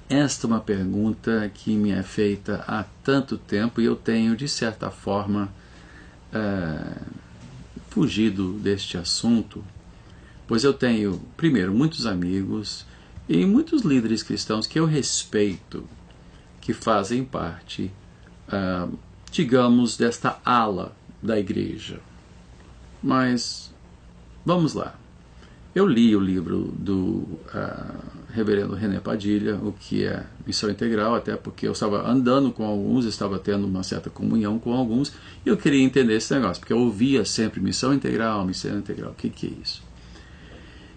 Esta é uma pergunta que me é feita há tanto tempo e eu tenho, de certa forma, fugido deste assunto, pois eu tenho, primeiro, muitos amigos e muitos líderes cristãos que eu respeito, que fazem parte, digamos, desta ala da igreja. Mas, vamos lá. Eu li o livro do reverendo René Padilha, o que é Missão Integral, até porque eu estava andando com alguns, estava tendo uma certa comunhão com alguns, e eu queria entender esse negócio, porque eu ouvia sempre Missão Integral, o que é isso?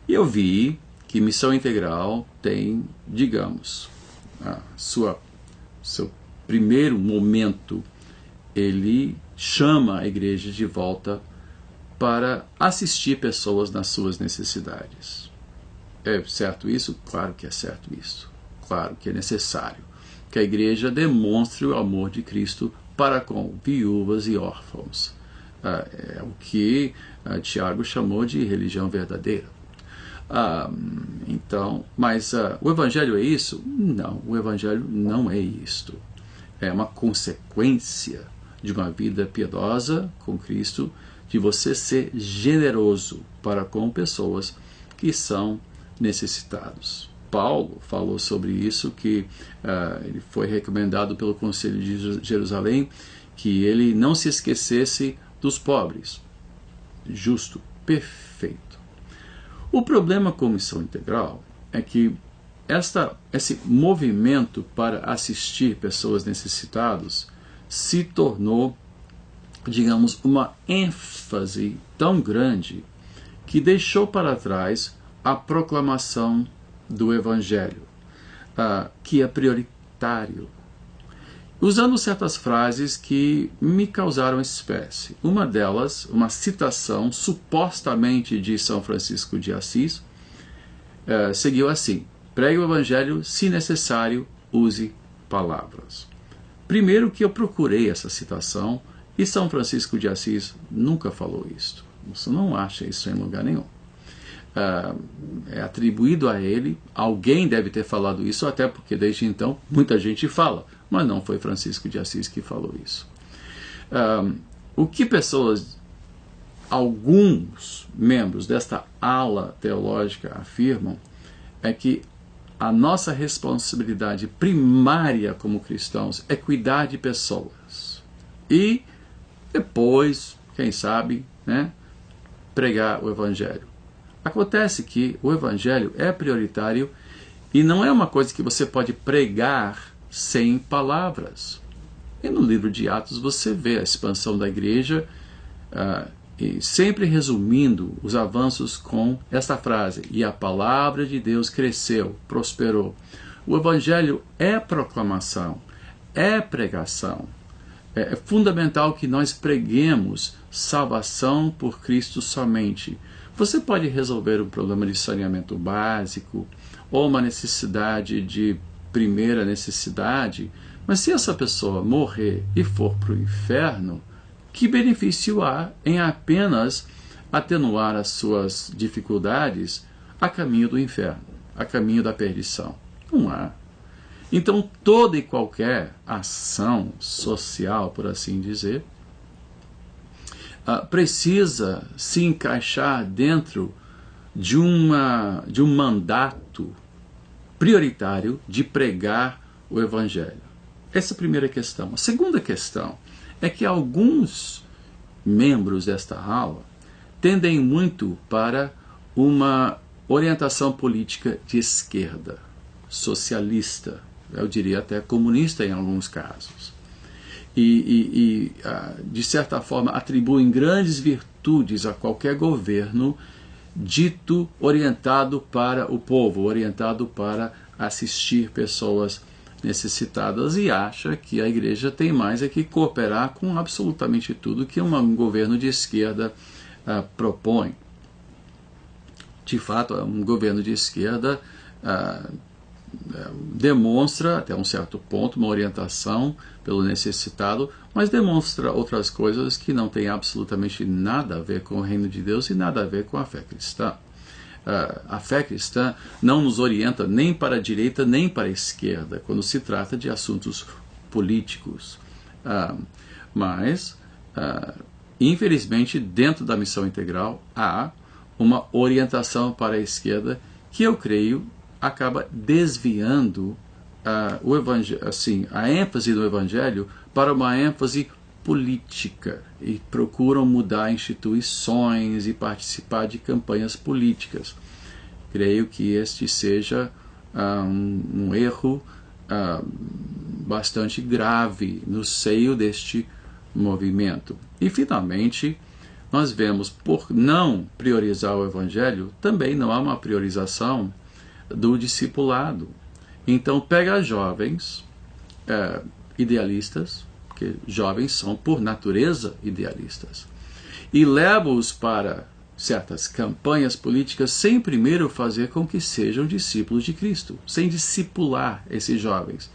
E eu vi que Missão Integral tem, digamos, seu primeiro momento, ele chama a igreja de volta para assistir pessoas nas suas necessidades. É certo isso? Claro que é certo isso. Claro que é necessário que a igreja demonstre o amor de Cristo para com viúvas e órfãos. É o que Tiago chamou de religião verdadeira. Mas o Evangelho é isso? Não, o Evangelho não é isto. É uma consequência de uma vida piedosa com Cristo, de você ser generoso para com pessoas que são necessitados. Paulo falou sobre isso, que ele foi recomendado pelo Conselho de Jerusalém, que ele não se esquecesse dos pobres. Justo, perfeito. O problema com Missão Integral é que esse movimento para assistir pessoas necessitadas se tornou, digamos, uma ênfase tão grande que deixou para trás a proclamação do Evangelho, que é prioritário, usando certas frases que me causaram espécie. Uma delas, uma citação supostamente de São Francisco de Assis, seguiu assim: pregue o Evangelho, se necessário, use palavras. Primeiro que eu procurei essa citação, e São Francisco de Assis nunca falou isto. Você não acha isso em lugar nenhum. É atribuído a ele, alguém deve ter falado isso, até porque desde então muita gente fala, mas não foi Francisco de Assis que falou isso. O que alguns membros desta ala teológica afirmam é que a nossa responsabilidade primária como cristãos é cuidar de pessoas e depois, quem sabe, pregar o Evangelho. Acontece que o Evangelho é prioritário e não é uma coisa que você pode pregar sem palavras. E no livro de Atos você vê a expansão da igreja, e sempre resumindo os avanços com esta frase: e a palavra de Deus cresceu, prosperou. O Evangelho é proclamação, é pregação. É fundamental que nós preguemos salvação por Cristo somente. Você pode resolver um problema de saneamento básico ou uma necessidade de primeira necessidade, mas se essa pessoa morrer e for para o inferno, que benefício há em apenas atenuar as suas dificuldades a caminho do inferno, a caminho da perdição? Não há. Então, toda e qualquer ação social, por assim dizer, precisa se encaixar dentro de um mandato prioritário de pregar o Evangelho. Essa é a primeira questão. A segunda questão é que alguns membros desta ala tendem muito para uma orientação política de esquerda, socialista, eu diria até comunista em alguns casos. De certa forma, atribuem grandes virtudes a qualquer governo dito orientado para o povo, orientado para assistir pessoas necessitadas, e acha que a igreja tem mais é que cooperar com absolutamente tudo que um governo de esquerda propõe. De fato, um governo de esquerda demonstra, até um certo ponto, uma orientação pelo necessitado, mas demonstra outras coisas que não têm absolutamente nada a ver com o reino de Deus e nada a ver com a fé cristã. a fé cristã não nos orienta nem para a direita nem para a esquerda quando se trata de assuntos políticos. Mas, infelizmente, dentro da missão integral há uma orientação para a esquerda que eu creio acaba desviando o evangelho, assim, a ênfase do evangelho para uma ênfase política, e procuram mudar instituições e participar de campanhas políticas. Creio que este seja um erro bastante grave no seio deste movimento. E finalmente, nós vemos, por não priorizar o evangelho, também não há uma priorização do discipulado. Então pega jovens idealistas, porque jovens são por natureza idealistas, e leva-os para certas campanhas políticas sem primeiro fazer com que sejam discípulos de Cristo, sem discipular esses jovens.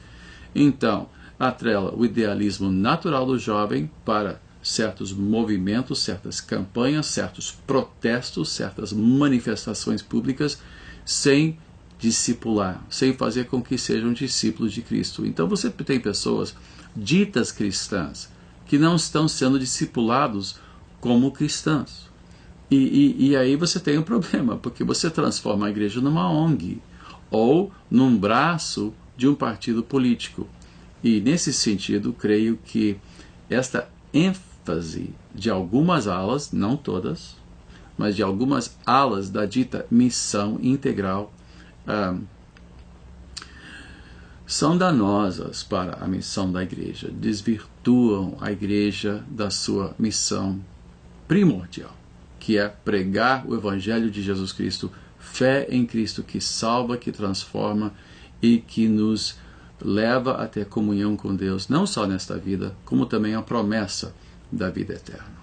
Então, atrela o idealismo natural do jovem para certos movimentos, certas campanhas, certos protestos, certas manifestações públicas, sem discipular, sem fazer com que sejam discípulos de Cristo. Então você tem pessoas ditas cristãs que não estão sendo discipulados como cristãs. E aí você tem um problema, porque você transforma a igreja numa ONG ou num braço de um partido político. E nesse sentido, creio que esta ênfase de algumas alas, não todas, mas de algumas alas da dita missão integral, são danosas para a missão da igreja, desvirtuam a igreja da sua missão primordial, que é pregar o evangelho de Jesus Cristo, fé em Cristo que salva, que transforma e que nos leva a ter comunhão com Deus, não só nesta vida, como também a promessa da vida eterna.